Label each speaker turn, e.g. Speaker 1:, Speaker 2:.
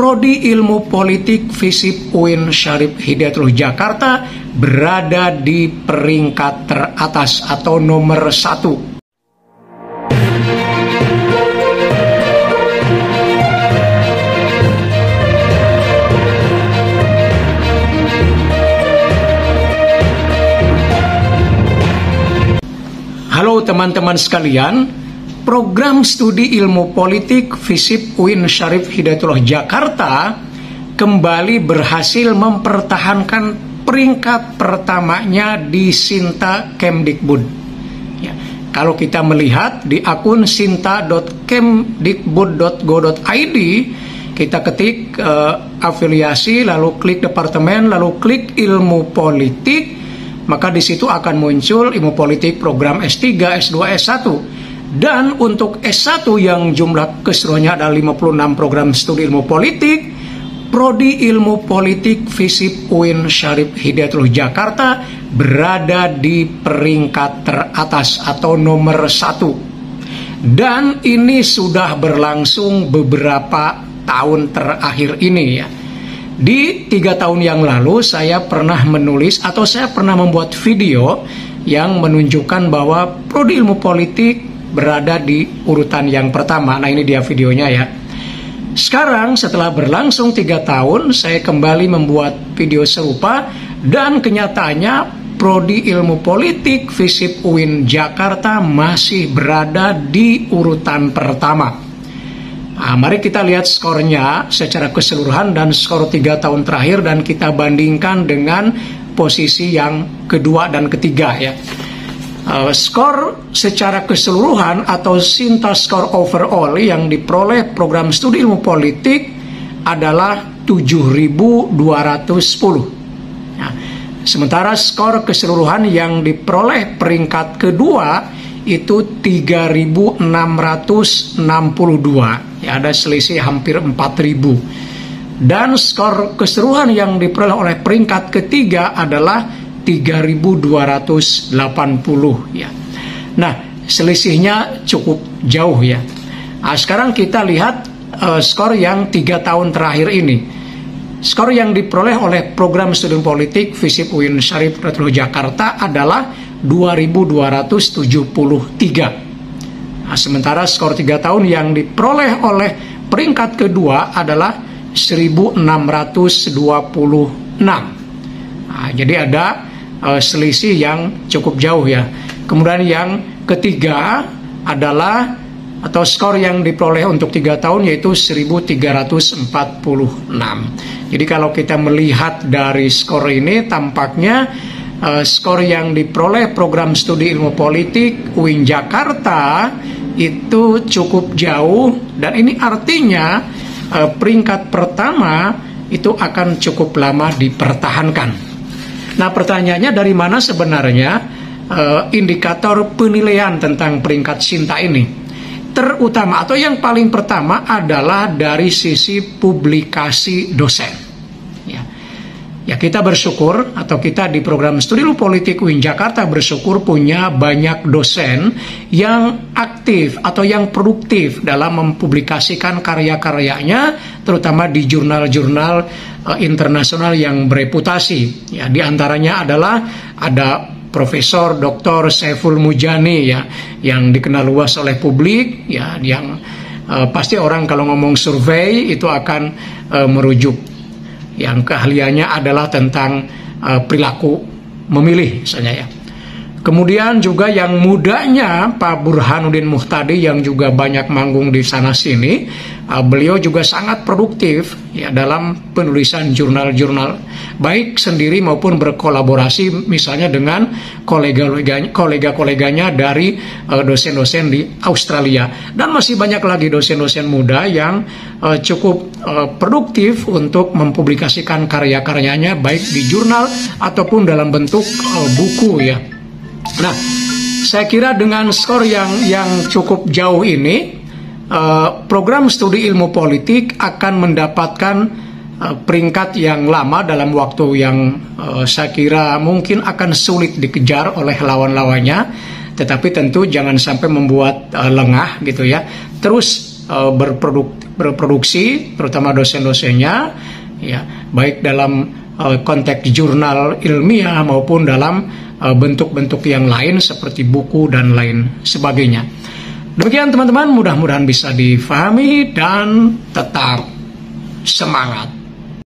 Speaker 1: Prodi Ilmu Politik FISIP UIN Syarif Hidayatullah Jakarta berada di peringkat teratas atau nomor 1. Halo teman-teman sekalian, program studi ilmu politik FISIP UIN Syarif Hidayatullah Jakarta kembali berhasil mempertahankan peringkat pertamanya di Sinta Kemdikbud. Ya, kalau kita melihat di akun sinta.kemdikbud.go.id, kita ketik afiliasi, lalu klik departemen, lalu klik ilmu politik. Maka di situ akan muncul ilmu politik program S3, S2, S1. Dan untuk S1 yang jumlah keseluruhannya ada 56 program studi ilmu politik, Prodi Ilmu Politik FISIP UIN Syarif Hidayatullah Jakarta berada di peringkat teratas atau nomor 1. Dan ini sudah berlangsung beberapa tahun terakhir ini ya. Di 3 tahun yang lalu saya pernah menulis atau saya pernah membuat video yang menunjukkan bahwa Prodi Ilmu Politik berada di urutan yang pertama. Nah ini dia videonya ya. Sekarang setelah berlangsung 3 tahun saya kembali membuat video serupa dan kenyataannya Prodi Ilmu Politik FISIP UIN Jakarta masih berada di urutan pertama. Nah, mari kita lihat skornya secara keseluruhan dan skor 3 tahun terakhir dan kita bandingkan dengan posisi yang kedua dan ketiga ya. Skor secara keseluruhan atau Sinta Score Overall yang diperoleh program studi ilmu politik adalah 7.210. Nah, sementara skor keseluruhan yang diperoleh peringkat kedua itu 3.662. Ya, ada selisih hampir 4.000. Dan skor keseluruhan yang diperoleh oleh peringkat ketiga adalah 3.280 ya. Nah, selisihnya cukup jauh ya. Nah, sekarang kita lihat skor yang 3 tahun terakhir ini. Skor yang diperoleh oleh program studi politik FISIP UIN Syarif Hidayatullah Jakarta adalah 2.273. Nah, sementara skor 3 tahun yang diperoleh oleh peringkat kedua adalah 1.626. Nah, jadi ada selisih yang cukup jauh ya. Kemudian yang ketiga adalah atau skor yang diperoleh untuk 3 tahun yaitu 1.346. Jadi kalau kita melihat dari skor ini tampaknya skor yang diperoleh program studi ilmu politik UIN Jakarta itu cukup jauh dan ini artinya peringkat pertama itu akan cukup lama dipertahankan. Nah pertanyaannya dari mana sebenarnya indikator penilaian tentang peringkat Sinta ini? Terutama atau yang paling pertama adalah dari sisi publikasi dosen. Ya kita bersyukur atau kita di program studi ilmu politik UIN Jakarta bersyukur punya banyak dosen yang aktif atau yang produktif dalam mempublikasikan karya-karyanya terutama di jurnal-jurnal internasional yang bereputasi. Ya di antaranya adalah ada Profesor Dr. Saiful Mujani ya yang dikenal luas oleh publik ya yang pasti orang kalau ngomong survei itu akan merujuk yang keahliannya adalah tentang perilaku memilih misalnya ya. Kemudian juga yang mudanya Pak Burhanuddin Muhtadi yang juga banyak manggung di sana sini, beliau juga sangat produktif ya dalam penulisan jurnal-jurnal baik sendiri maupun berkolaborasi misalnya dengan kolega-koleganya dari dosen-dosen di Australia dan masih banyak lagi dosen-dosen muda yang cukup produktif untuk mempublikasikan karya-karyanya baik di jurnal ataupun dalam bentuk buku ya. Nah, saya kira dengan skor yang cukup jauh ini, program studi ilmu politik akan mendapatkan peringkat yang lama dalam waktu yang saya kira mungkin akan sulit dikejar oleh lawan-lawannya. Tetapi tentu jangan sampai membuat lengah gitu ya. Terus berproduksi, terutama dosen-dosennya, ya, baik dalam konteks jurnal ilmiah maupun dalam bentuk-bentuk yang lain seperti buku dan lain sebagainya. Demikian teman-teman, mudah-mudahan bisa difahami dan tetap semangat.